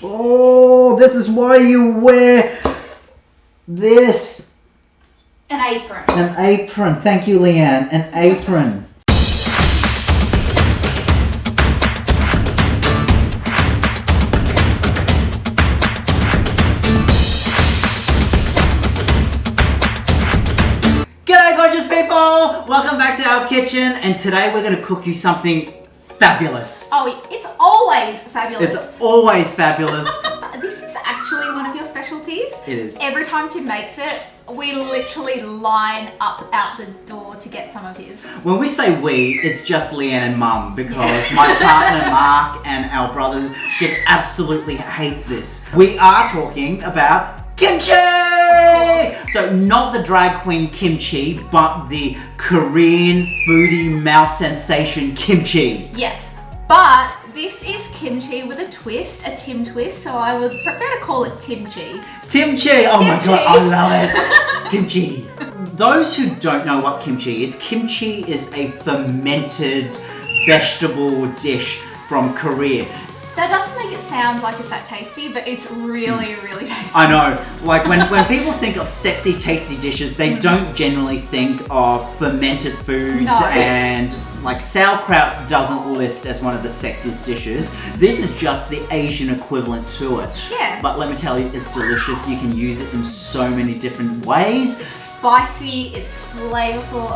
Oh, this is why you wear this. An apron. An apron. Thank you, Leanne. An apron. G'day, gorgeous people! Welcome back to our kitchen, and today we're going to cook you something fabulous. Oh, it's always fabulous. It's always fabulous. This is actually one of your specialties. It is. Every time Tim makes it, we literally line up out the door to get some of his. When we say we, it's just Leanne and Mum, because my partner Mark and our brothers just absolutely hates this. We are talking about kimchi! So not the drag queen kimchi, but the Korean foodie mouth sensation kimchi. Yes, but this is kimchi with a twist, a Tim twist, so I would prefer to call it Timchi. Timchi! Oh my Timchi. god, I love it! Timchi! Those who don't know what kimchi is a fermented vegetable dish from Korea. That doesn't make it sound like it's that tasty, but it's really, really tasty. I know, like when people think of sexy, tasty dishes, they don't generally think of fermented foods, and like sauerkraut doesn't list as one of the sexiest dishes. This is just the Asian equivalent to it. Yeah. But let me tell you, it's delicious. You can use it in so many different ways. It's spicy, it's flavorful,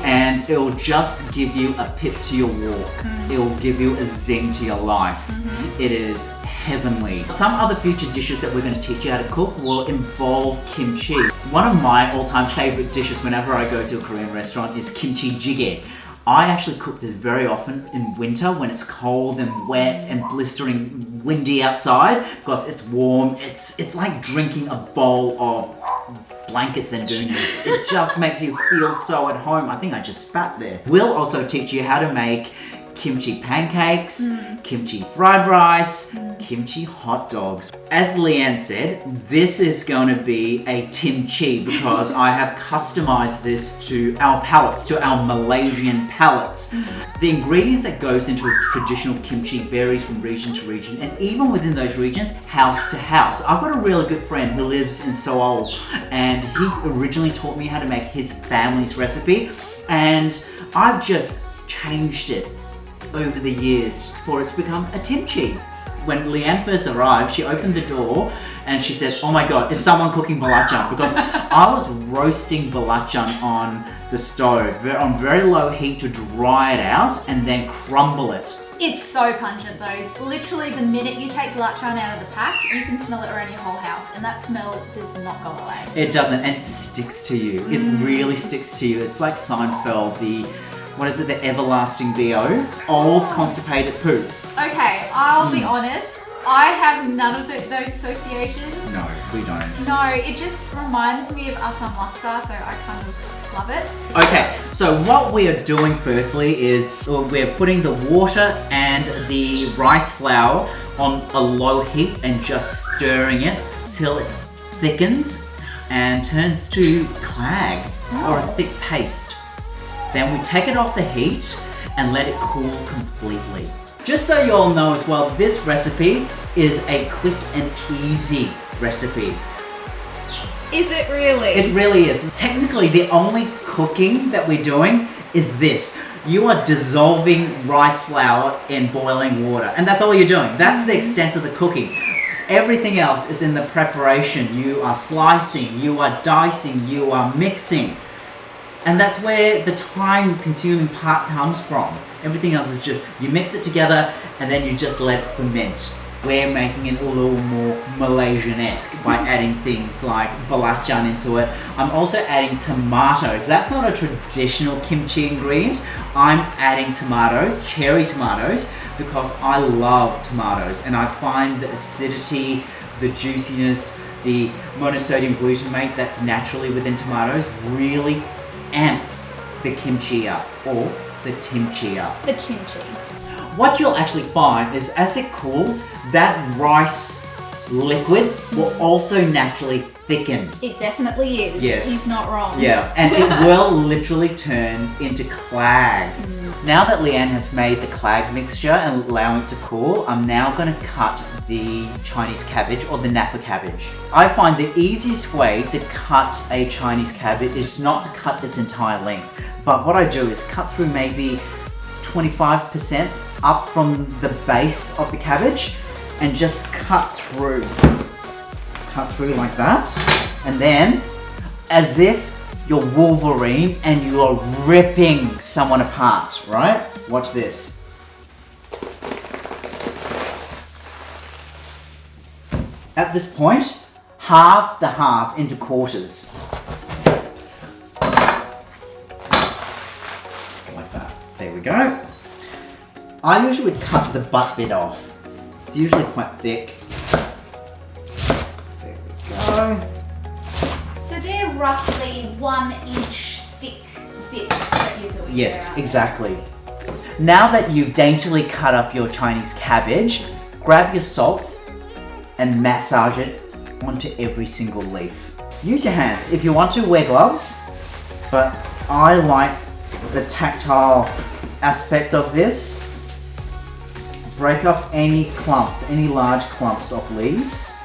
And it'll just give you a pip to your walk. It'll give you a zing to your life. It is heavenly. Some other future dishes that we're going to teach you how to cook will involve kimchi. One of my all-time favorite dishes whenever I go to a Korean restaurant is kimchi jjigae. I actually cook this very often in winter when it's cold and wet and blistering windy outside, because it's warm. It's like drinking a bowl of blankets and doonas. It just makes you feel so at home. I think I just spat there. We'll also teach you how to make kimchi pancakes, kimchi fried rice, kimchi hot dogs. As Leanne said, this is going to be a Timchi because I have customized this to our palates, to our Malaysian palates. The ingredients that goes into a traditional kimchi varies from region to region, and even within those regions, house to house. I've got a really good friend who lives in Seoul, and he originally taught me how to make his family's recipe, and I've just changed it over the years for it to become a Timchi. When Leanne first arrived, she opened the door and she said, "Oh my god, is someone cooking belacan?" Because I was roasting belacan on the stove on very low heat to dry it out and then crumble it. It's so pungent though. Literally the minute you take belacan out of the pack, you can smell it around your whole house, and that smell does not go away. It doesn't, and it sticks to you. It really sticks to you. It's like Seinfeld, the everlasting BO? Old constipated poop. Okay, I'll be honest. I have none of those associations. No, we don't. No, it just reminds me of asam laksa, so I kind of love it. Okay, so what we are doing firstly is we're putting the water and the rice flour on a low heat and just stirring it till it thickens and turns to clag or a thick paste. Then we take it off the heat and let it cool completely. Just so you all know as well, this recipe is a quick and easy recipe. Is it really? It really is. Technically, the only cooking that we're doing is this. You are dissolving rice flour in boiling water, and that's all you're doing. That's the extent of the cooking. Everything else is in the preparation. You are slicing, you are dicing, you are mixing. And that's where the time-consuming part comes from. Everything else is just, you mix it together and then you just let it ferment. We're making it a little more Malaysian-esque by adding things like belacan into it. I'm also adding tomatoes. That's not a traditional kimchi ingredient. I'm adding tomatoes, cherry tomatoes, because I love tomatoes and I find the acidity, the juiciness, the monosodium glutamate that's naturally within tomatoes really amps the kimchi up, or the timchi up. The Timchi. What you'll actually find is as it cools, that rice liquid will also naturally thicken. It definitely is. Yes. He's not wrong. Yeah, and it will literally turn into clag. Now that Leanne has made the clag mixture and allowing it to cool, I'm now going to cut the Chinese cabbage or the napa cabbage. I find the easiest way to cut a Chinese cabbage is not to cut this entire length, but what I do is cut through maybe 25% up from the base of the cabbage and just cut through like that, and then as if you're Wolverine and you're ripping someone apart, right? Watch this. At this point, halve the half into quarters. Like that. There we go. I usually cut the butt bit off. It's usually quite thick. There we go. So they're roughly 1 inch thick bits that you're doing. Yes, there. exactly. Now that you've daintily cut up your Chinese cabbage, grab your salt and massage it onto every single leaf. Use your hands. If you want to, wear gloves, but I like the tactile aspect of this. Break off any clumps, any large clumps of leaves.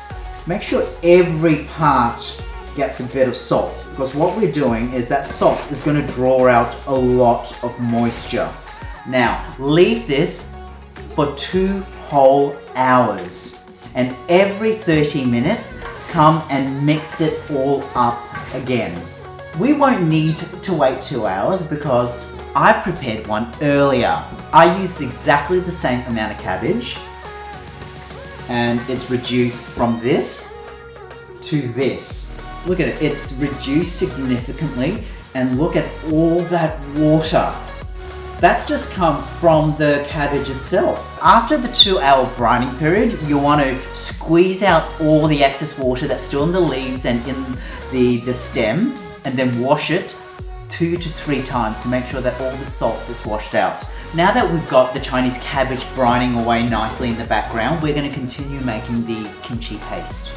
Make sure every part gets a bit of salt, because what we're doing is that salt is going to draw out a lot of moisture. Now, leave this for 2 whole hours, and every 30 minutes, come and mix it all up again. We won't need to wait 2 hours because I prepared one earlier. I used exactly the same amount of cabbage, and it's reduced from this to this. Look at it, it's reduced significantly, and look at all that water. That's just come from the cabbage itself. After the 2-hour brining period, you want to squeeze out all the excess water that's still in the leaves and in the stem, and then wash it 2 to 3 times to make sure that all the salt is washed out. Now that we've got the Chinese cabbage brining away nicely in the background, we're going to continue making the kimchi paste.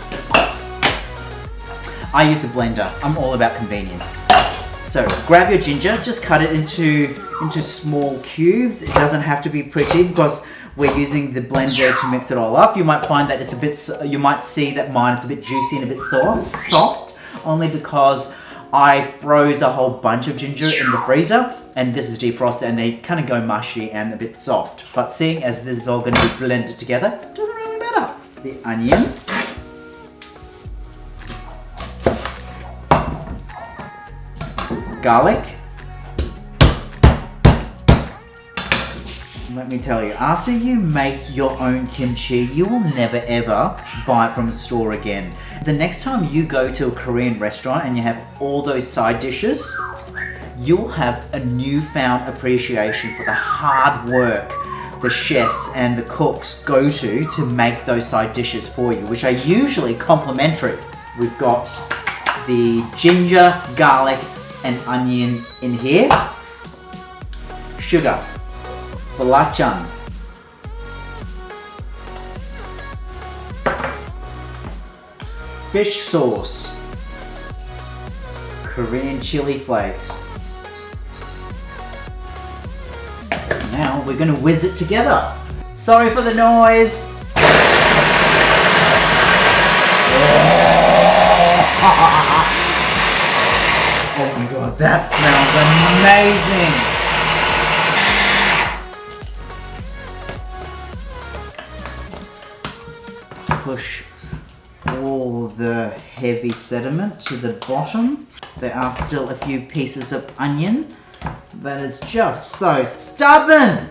I use a blender. I'm all about convenience. So grab your ginger, just cut it into small cubes. It doesn't have to be pretty because we're using the blender to mix it all up. You might find that it's a bit, you might see that mine is a bit juicy and a bit soft, only because I froze a whole bunch of ginger in the freezer, and this is defrosted, and they kind of go mushy and a bit soft. But seeing as this is all going to be blended together, it doesn't really matter. The onion. Garlic. Let me tell you, after you make your own kimchi, you will never ever buy it from a store again. The next time you go to a Korean restaurant and you have all those side dishes, you'll have a newfound appreciation for the hard work the chefs and the cooks go to make those side dishes for you, which are usually complimentary. We've got the ginger, garlic, and onion in here. Sugar. Belacan. Fish sauce. Korean chili flakes. Now we're going to whiz it together. Sorry for the noise. Oh my god, that smells amazing! Push all the heavy sediment to the bottom. There are still a few pieces of onion that is just so stubborn!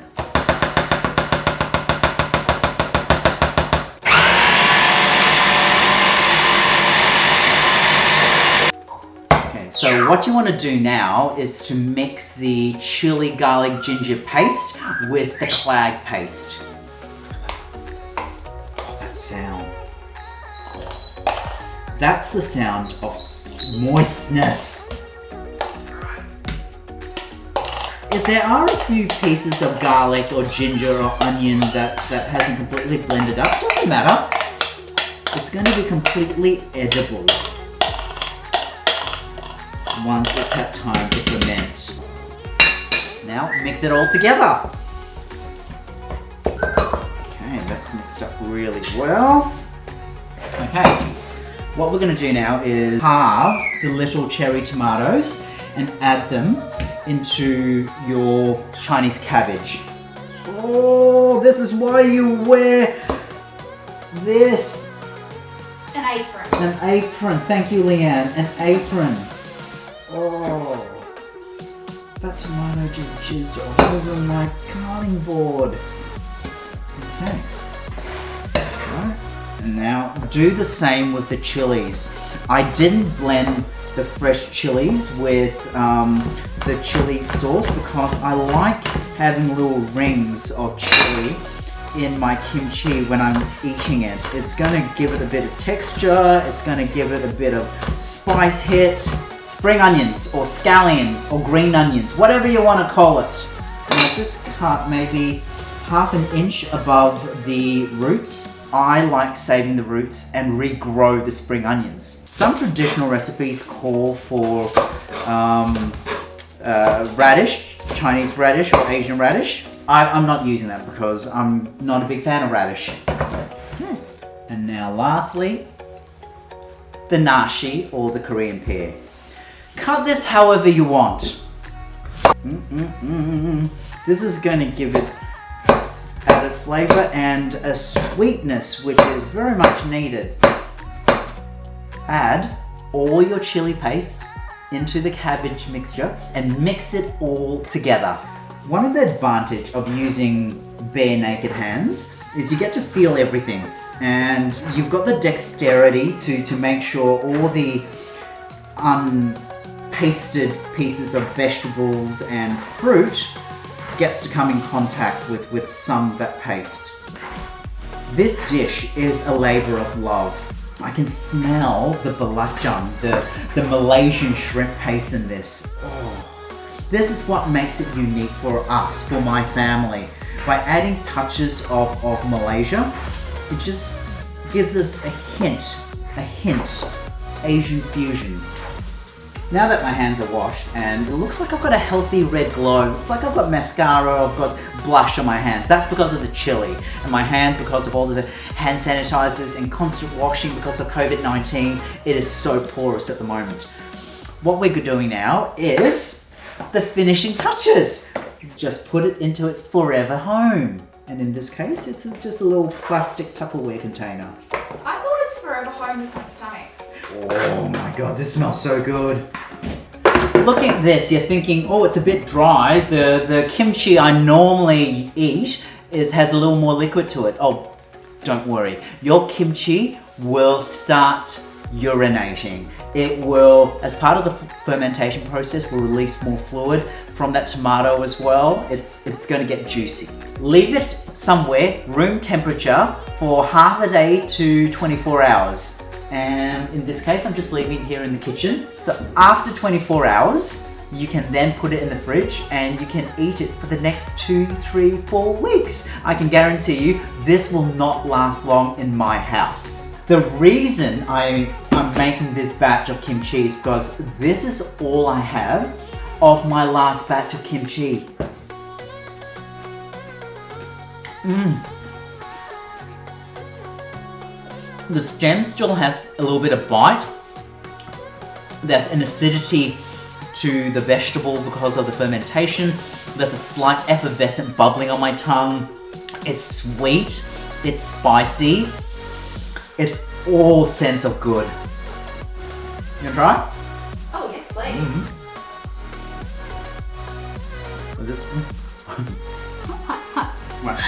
So what you want to do now is to mix the chili, garlic, ginger paste with the clag paste. Oh, that sound. That's the sound of moistness. If there are a few pieces of garlic or ginger or onion that hasn't completely blended up, doesn't matter. It's going to be completely edible once it's had time to ferment. Now mix it all together. Okay, that's mixed up really well. Okay, what we're going to do now is halve the little cherry tomatoes and add them into your Chinese cabbage. Oh, this is why you wear this. An apron. An apron. Thank you, Leanne. An apron. Oh, that tomato just jizzed all over my cutting board. Okay. Right. And now do the same with the chilies. I didn't blend the fresh chilies with the chili sauce because I like having little rings of chili in my kimchi when I'm eating it. It's gonna give it a bit of texture, it's gonna give it a bit of spice hit. Spring onions or scallions or green onions, whatever you want to call it. And I just cut maybe half an inch above the roots. I like saving the roots and regrow the spring onions. Some traditional recipes call for radish, Chinese radish or Asian radish. I'm not using that because I'm not a big fan of radish. And now lastly, the nashi or the Korean pear. Cut this however you want. This is going to give it added flavor and a sweetness which is very much needed. Add all your chili paste into the cabbage mixture and mix it all together. One of the advantages of using bare naked hands is you get to feel everything and you've got the dexterity to make sure all the unpasted pieces of vegetables and fruit gets to come in contact with some of that paste. This dish is a labor of love. I can smell the belacan, the Malaysian shrimp paste in this. Oh. This is what makes it unique for us, for my family. By adding touches of Malaysia, it just gives us a hint, Asian fusion. Now that my hands are washed and it looks like I've got a healthy red glow, it's like I've got mascara, I've got blush on my hands. That's because of the chili. And my hand, because of all the hand sanitizers and constant washing because of COVID-19, it is so porous at the moment. What we're doing now is the finishing touches. Just put it into its forever home. And in this case, it's just a little plastic Tupperware container. I thought its forever home is my stomach. Oh my god, this smells so good. Looking at this, you're thinking, oh, it's a bit dry. The kimchi I normally eat has a little more liquid to it. Oh, don't worry. Your kimchi will start urinating. It will, as part of the fermentation process, will release more fluid from that tomato as well. It's going to get juicy. Leave it somewhere, room temperature, for half a day to 24 hours. And in this case, I'm just leaving it here in the kitchen. So after 24 hours, you can then put it in the fridge and you can eat it for the next 2, 3, 4 weeks. I can guarantee you, this will not last long in my house. The reason I'm making this batch of kimchi is because this is all I have of my last batch of kimchi. The stem still has a little bit of bite. There's an acidity to the vegetable because of the fermentation. There's a slight effervescent bubbling on my tongue. It's sweet, it's spicy, it's all sense of good. You wanna try? Oh yes, please. Right.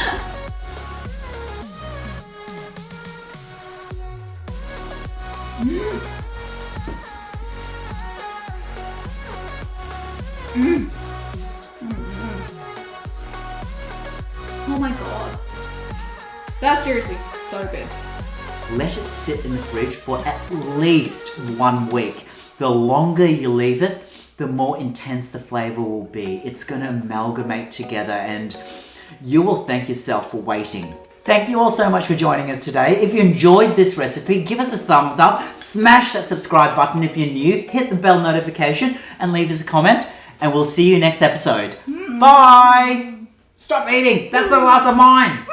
Oh my god. That's seriously so good. Let it sit in the fridge for at least 1 week. The longer you leave it, the more intense the flavor will be. It's gonna amalgamate together and you will thank yourself for waiting. Thank you all so much for joining us today. If you enjoyed this recipe, give us a thumbs up, smash that subscribe button if you're new, hit the bell notification, and leave us a comment. And we'll see you next episode. Bye! Stop eating! That's the last of mine!